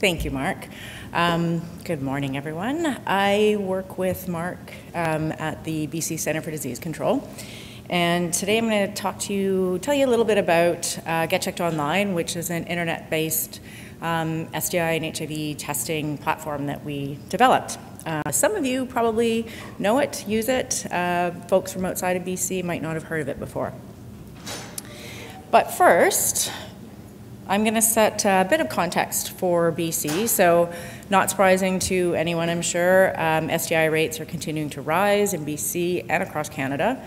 Thank you, Mark. Good morning, everyone. I work with Mark at the BC Centre for Disease Control. And today I'm going to tell you a little bit about GetCheckedOnline, which is an internet-based STI and HIV testing platform that we developed. Some of you probably know it, use it. Folks from outside of BC might not have heard of it before. But first, I'm going to set a bit of context for BC. So, not surprising to anyone, I'm sure, STI rates are continuing to rise in BC and across Canada.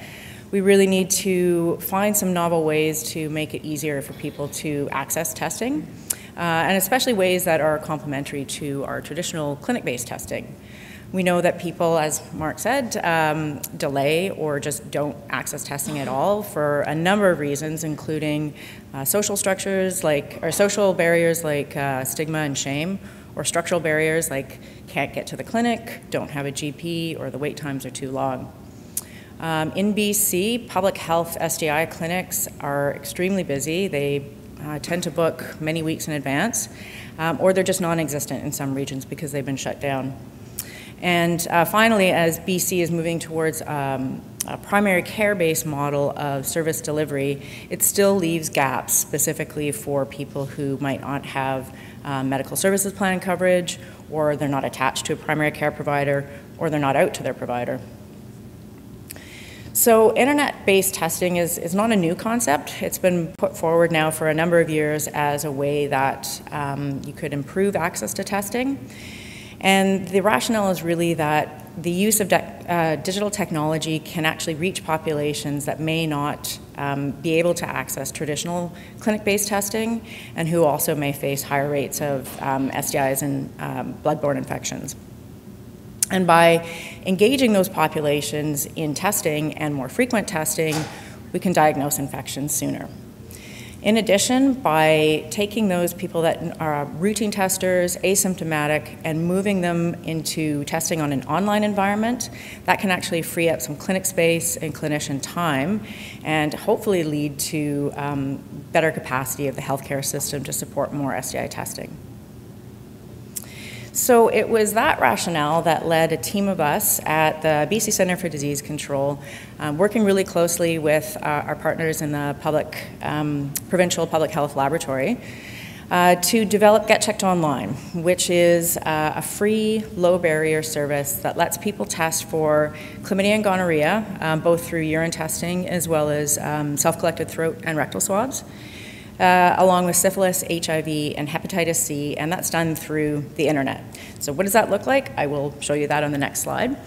We really need to find some novel ways to make it easier for people to access testing, and especially ways that are complementary to our traditional clinic-based testing. We know that people, as Mark said, delay or just don't access testing at all for a number of reasons, including social structures or social barriers like stigma and shame, or structural barriers like can't get to the clinic, don't have a GP, or the wait times are too long. In BC, public health STI clinics are extremely busy. They tend to book many weeks in advance, or they're just non-existent in some regions because they've been shut down. And finally, as BC is moving towards a primary care-based model of service delivery, it still leaves gaps specifically for people who might not have medical services plan coverage, or they're not attached to a primary care provider, or they're not out to their provider. So internet-based testing is not a new concept. It's been put forward now for a number of years as a way that you could improve access to testing. And the rationale is really that the use of digital technology can actually reach populations that may not be able to access traditional clinic-based testing, and who also may face higher rates of STIs and bloodborne infections. And by engaging those populations in testing and more frequent testing, we can diagnose infections sooner. In addition, by taking those people that are routine testers, asymptomatic, and moving them into testing on an online environment, that can actually free up some clinic space and clinician time, and hopefully lead to better capacity of the healthcare system to support more STI testing. So it was that rationale that led a team of us at the BC Centre for Disease Control, working really closely with our partners in the Provincial Public Health Laboratory, to develop GetCheckedOnline, which is a free, low-barrier service that lets people test for chlamydia and gonorrhea, both through urine testing as well as self-collected throat and rectal swabs, along with syphilis, HIV, and hepatitis C, and that's done through the internet. So what does that look like? I will show you that on the next slide.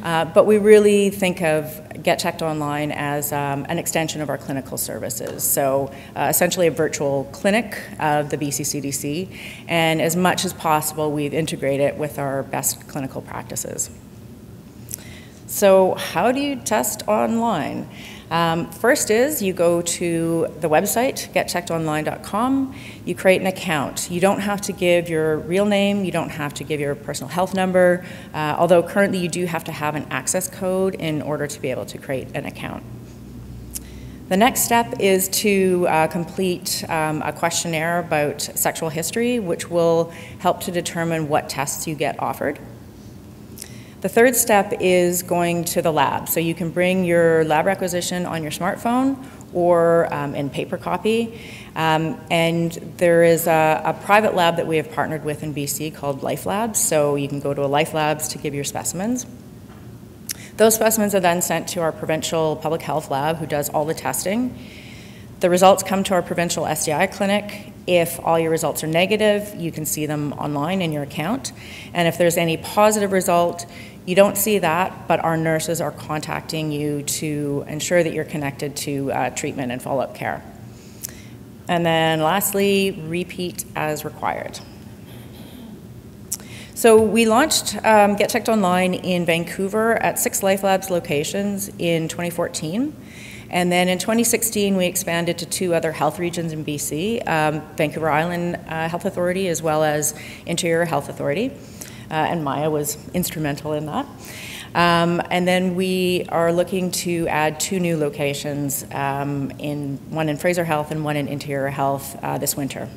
But we really think of GetCheckedOnline as an extension of our clinical services. So essentially a virtual clinic of the BC CDC, and as much as possible, we've integrated it with our best clinical practices. So how do you test online? First is you go to the website, GetCheckedOnline.com. You create an account. You don't have to give your real name. You don't have to give your personal health number, although currently you do have to have an access code in order to be able to create an account. The next step is to complete a questionnaire about sexual history, which will help to determine what tests you get offered. The third step is going to the lab. So you can bring your lab requisition on your smartphone or in paper copy. And there is a private lab that we have partnered with in BC called Life Labs. So you can go to a Life Labs to give your specimens. Those specimens are then sent to our provincial public health lab, who does all the testing. The results come to our provincial STI clinic. If all your results are negative, you can see them online in your account. And if there's any positive result, you don't see that, but our nurses are contacting you to ensure that you're connected to treatment and follow-up care. And then lastly, repeat as required. So we launched GetCheckedOnline in Vancouver at 6 Life Labs locations in 2014. And then in 2016, we expanded to 2 other health regions in BC, Vancouver Island Health Authority as well as Interior Health Authority. And Maya was instrumental in that. And then we are looking to add 2 new locations, one in Fraser Health and one in Interior Health this winter.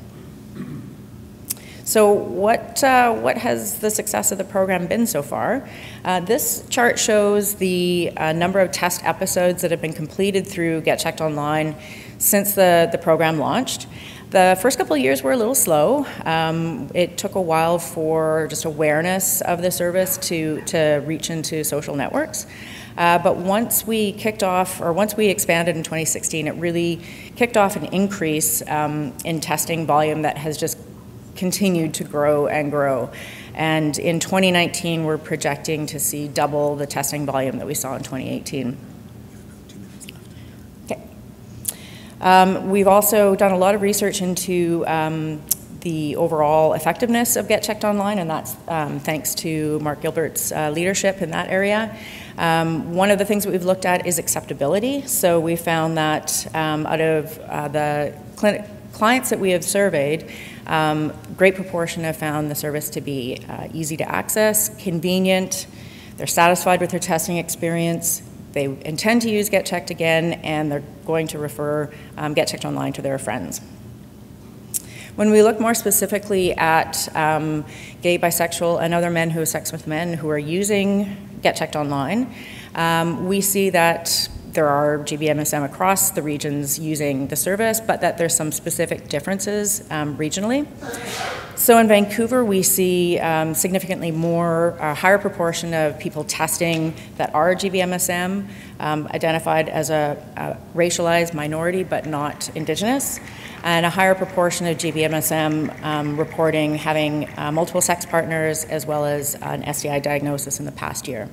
So what has the success of the program been so far? This chart shows the number of test episodes that have been completed through GetCheckedOnline since the program launched. The first couple of years were a little slow. It took a while for just awareness of the service to reach into social networks. But once we expanded in 2016, it really kicked off an increase in testing volume that has just continued to grow and grow. And in 2019, we're projecting to see double the testing volume that we saw in 2018. We've also done a lot of research into the overall effectiveness of GetCheckedOnline, and that's thanks to Mark Gilbert's leadership in that area. One of the things that we've looked at is acceptability. So we found that out of the clients that we have surveyed, great proportion have found the service to be easy to access, convenient, they're satisfied with their testing experience, they intend to use GetChecked again, and they're going to refer GetCheckedOnline to their friends. When we look more specifically at gay, bisexual, and other men who have sex with men who are using GetCheckedOnline, we see that there are GBMSM across the regions using the service, but that there's some specific differences regionally. So in Vancouver, we see significantly more, a higher proportion of people testing that are GBMSM, identified as a racialized minority but not Indigenous, and a higher proportion of GBMSM reporting having multiple sex partners as well as an STI diagnosis in the past year.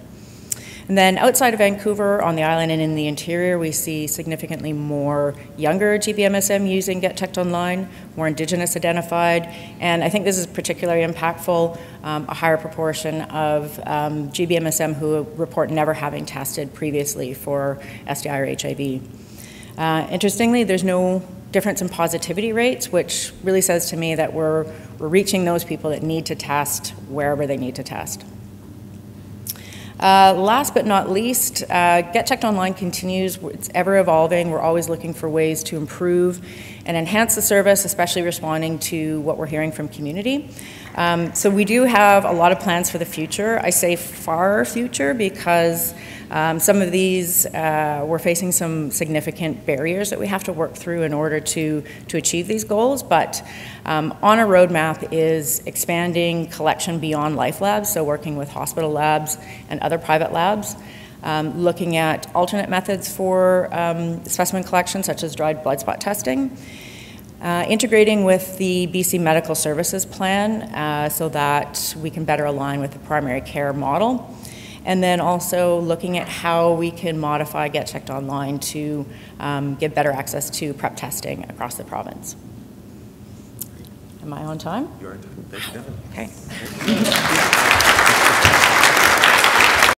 And then outside of Vancouver, on the island and in the interior, we see significantly more younger GBMSM using GetCheckedOnline, more Indigenous identified, and I think this is particularly impactful, a higher proportion of GBMSM who report never having tested previously for STI or HIV. Interestingly, there's no difference in positivity rates, which really says to me that we're reaching those people that need to test wherever they need to test. Last but not least, GetCheckedOnline continues. It's ever evolving. We're always looking for ways to improve and enhance the service, especially responding to what we're hearing from community. So we do have a lot of plans for the future. I say far future because some of these, we're facing some significant barriers that we have to work through in order to achieve these goals, but on a roadmap is expanding collection beyond life labs, so working with hospital labs and other private labs, looking at alternate methods for specimen collection, such as dried blood spot testing, integrating with the BC Medical Services Plan so that we can better align with the primary care model, and then also looking at how we can modify GetCheckedOnline to give better access to PrEP testing across the province. Am I on time? You're on time. Thank you, Devon. Okay.